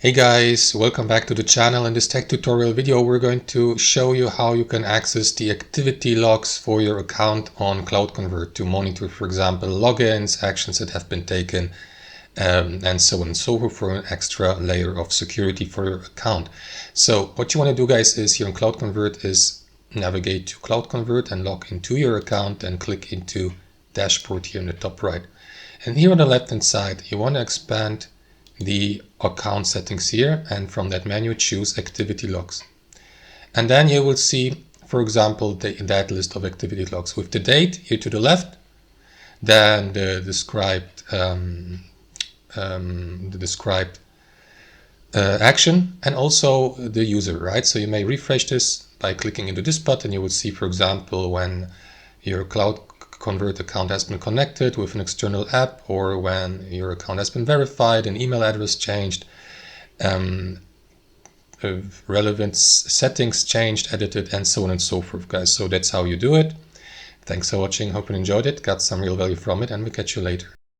Hey guys, welcome back to the channel. In this tech tutorial video, we're going to show you how you can access the activity logs for your account on CloudConvert to monitor, for example, logins, actions that have been taken, and so on and so forth for an extra layer of security for your account. So what you want to do, guys, is here in CloudConvert is navigate to CloudConvert and log into your account and click into dashboard here in the top right. And here on the left hand side, you want to expand the account settings here, and from that menu choose activity logs, and then you will see, for example, that list of activity logs with the date here to the left, then the described action, and also the user, right? So you may refresh this by clicking into this button. You will see, for example, when your CloudConvert account has been connected with an external app, or when your account has been verified, an email address changed, relevant settings changed, edited, and so on and so forth, guys. So that's how you do it. Thanks for watching. Hope you enjoyed it, got some real value from it, and we'll catch you later.